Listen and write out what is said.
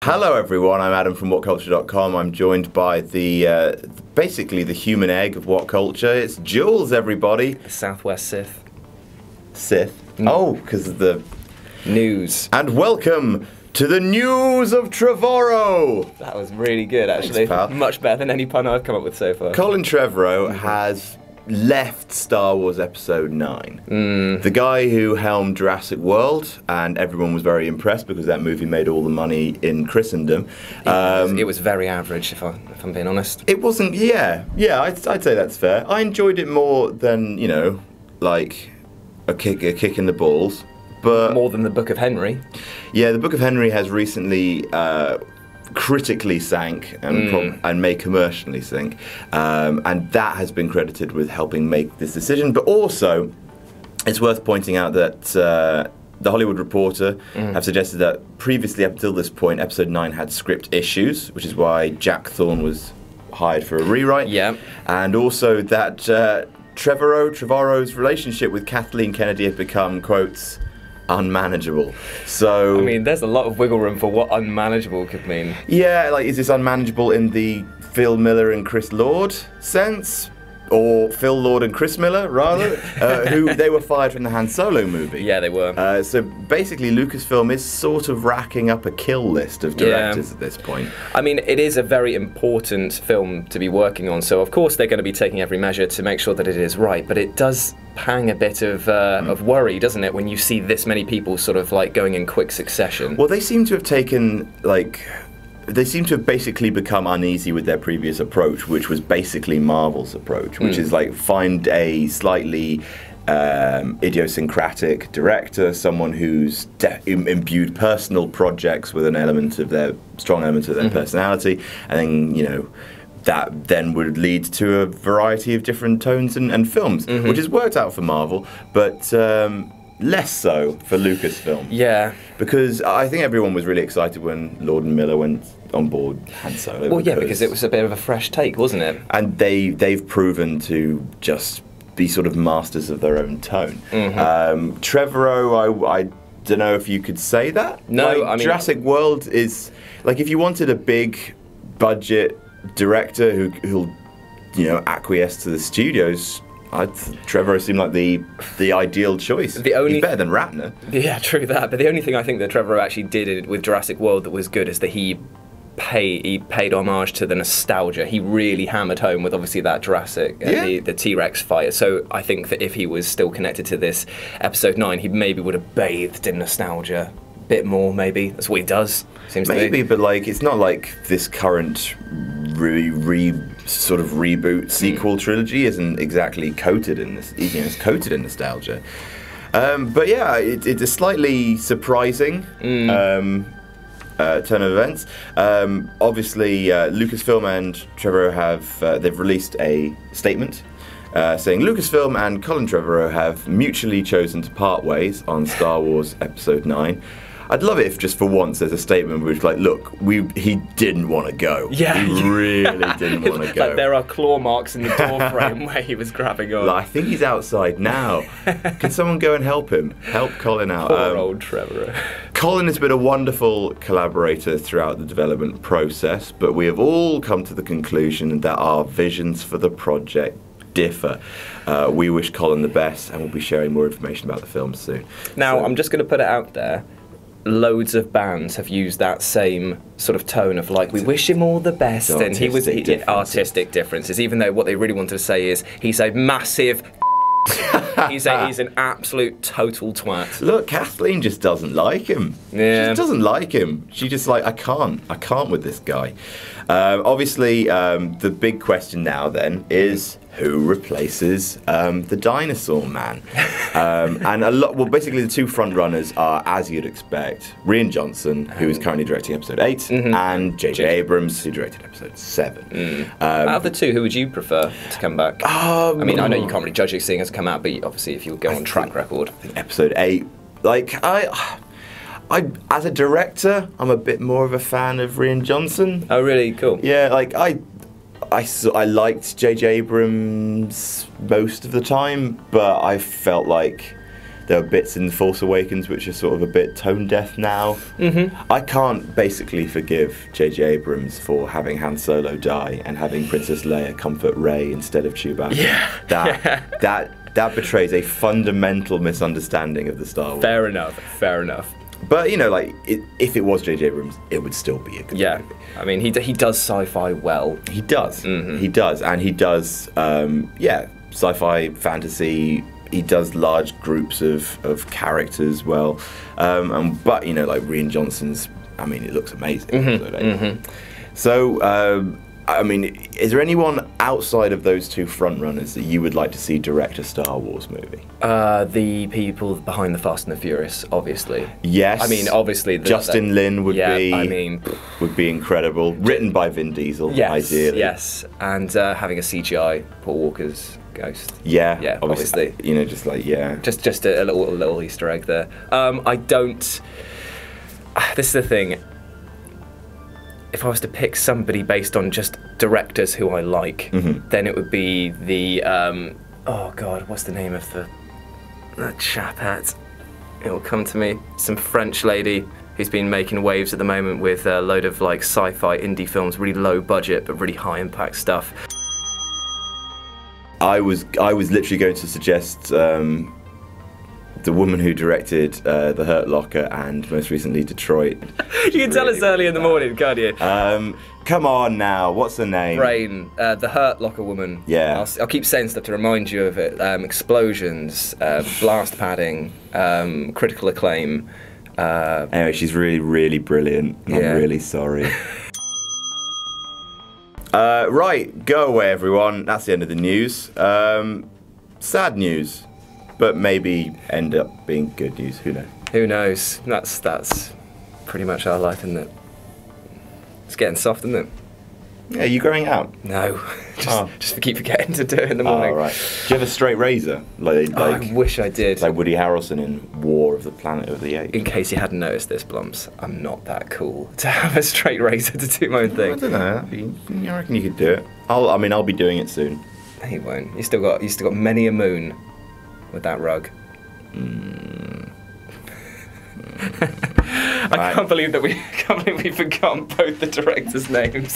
Hello everyone, I'm Adam from Whatculture.com. I'm joined by the basically the human egg of Whatculture. It's Jules, everybody. The Southwest Sith. Sith? Oh, because of the news. And welcome to the news of Trevorrow. That was really good, actually. Thanks, pal. Much better than any pun I've come up with so far. Colin Trevorrow has left Star Wars Episode 9. The guy who helmed Jurassic World, and everyone was very impressed because that movie made all the money in Christendom. It was very average, if I'm being honest. It wasn't, yeah, I'd say that's fair. I enjoyed it more than, you know, like a kick in the balls. But more than the Book of Henry. Yeah, the Book of Henry has recently critically sank and may commercially sink, and that has been credited with helping make this decision. But also, it's worth pointing out that the Hollywood Reporter have suggested that previously, up until this point, Episode 9 had script issues, which is why Jack Thorne was hired for a rewrite. Yeah, and also that Trevorrow's relationship with Kathleen Kennedy had become, quotes, unmanageable. So I mean, there's a lot of wiggle room for what unmanageable could mean. Yeah, like, is this unmanageable in the Phil Miller and Chris Lord sense? Or Phil Lord and Chris Miller, rather, who they were fired from the Han Solo movie. Yeah, they were. So basically, Lucasfilm is sort of racking up a kill list of directors at this point. I mean, it is a very important film to be working on, so of course they're going to be taking every measure to make sure that it is right, but it does pang a bit of worry, doesn't it, when you see this many people sort of like going in quick succession. Well, they seem to have taken, like... They seem to have basically become uneasy with their previous approach, which was basically Marvel's approach, which is like find a slightly idiosyncratic director, someone who's imbued personal projects with an element of their strong element of their personality, and then, you know, that then would lead to a variety of different tones and films, which has worked out for Marvel, but less so for Lucasfilm. Yeah. Because I think everyone was really excited when Lord and Miller went on board Han Solo. Well, yeah, because it was a bit of a fresh take, wasn't it? And they've proven to just be sort of masters of their own tone. Trevorrow, I don't know if you could say that. No, like, I mean... Jurassic World is... Like, if you wanted a big budget director who'll, you know, acquiesce to the studios... Trevorrow seemed like the ideal choice. He's better than Ratner. Yeah, true that. But the only thing I think that Trevorrow actually did with Jurassic World that was good is that he paid homage to the nostalgia. He really hammered home with obviously that Jurassic, the T-Rex fight. So I think that if he was still connected to this Episode 9, he maybe would have bathed in nostalgia a bit more. Maybe that's what he does. Seems maybe, to be. But like, it's not like this current sort of reboot sequel trilogy isn't exactly coated in this. You know, it's coated in nostalgia. But yeah, it's a slightly surprising turn of events. Obviously, Lucasfilm and Trevorrow have they've released a statement saying Lucasfilm and Colin Trevorrow have mutually chosen to part ways on Star Wars Episode 9. I'd love it if just for once there's a statement which, like, look, he didn't want to go. Yeah. He really didn't want to go. Like, there are claw marks in the door frame where he was grabbing on. Like, I think he's outside now. Can someone go and help him? Help Colin out. Poor old Trevorrow. Colin has been a wonderful collaborator throughout the development process, but we have all come to the conclusion that our visions for the project differ. We wish Colin the best, and we'll be sharing more information about the film soon. Now, I'm just going to put it out there. Loads of bands have used that same sort of tone of like, we wish him all the best, and he was artistic differences, even though what they really wanted to say is he's a massive he's an absolute total twat. Look, Kathleen just doesn't like him. Yeah. She just doesn't like him. She just like, I can't with this guy. Obviously, the big question now then is who replaces the dinosaur man? And basically the two front runners are, as you'd expect, Rian Johnson, who is currently directing Episode 8, and J.J. Abrams, who directed Episode 7. Out of the two, who would you prefer to come back? I mean, I know you can't really judge it seeing as come out, but obviously if you go on track record. I think Episode 8, like, I as a director, I'm a bit more of a fan of Rian Johnson. Oh, really? Cool. Yeah, like, I liked J.J. Abrams most of the time, but I felt like There are bits in The Force Awakens which are sort of a bit tone deaf now. I can't basically forgive J.J. Abrams for having Han Solo die and having Princess Leia comfort Rey instead of Chewbacca. That betrays a fundamental misunderstanding of the Star Wars. Fair enough. But you know, like if it was J.J. Abrams, it would still be a good movie. I mean, he does sci-fi well. He does. He does, and he does. Sci-fi, fantasy. He does large groups of characters well. But you know, like Rian Johnson's. I mean, it looks amazing. So. I mean, is there anyone outside of those two frontrunners that you would like to see direct a Star Wars movie? The people behind the Fast and the Furious, obviously. Yes. I mean, obviously. Justin Lin would be. I mean, would be incredible. Written by Vin Diesel, ideally. Yes, and having a CGI Paul Walker's ghost. Yeah. Obviously. You know, just like Just a little Easter egg there. I don't. This is the thing. If I was to pick somebody based on just directors who I like, then it would be the oh god, what's the name of the chap at? It'll come to me. Some French lady who's been making waves at the moment with a load of like sci-fi indie films, really low budget but really high impact stuff. I was literally going to suggest the woman who directed The Hurt Locker and most recently Detroit. You can tell us early in the morning, can't you? Come on now, what's her name? Brain, The Hurt Locker woman. Yeah. I'll keep saying stuff to remind you of it. Explosions, blast padding, critical acclaim. Anyway, she's really, really brilliant. I'm really sorry. Right, go away everyone. That's the end of the news. Sad news. But maybe end up being good news. Who knows? Who knows? That's pretty much our life, isn't it? It's getting soft, isn't it? Yeah, you growing out? No, just keep forgetting to do it in the morning. Oh, right. Do you have a straight razor? Like I wish I did. Like Woody Harrelson in War of the Planet of the Apes. In case you hadn't noticed this, Blumps, I'm not that cool to have a straight razor to do my own thing. I don't know. I reckon you could do it. I'll be doing it soon. No, you won't. You still got many a moon with that rug. I can't believe we've forgotten both the directors' names.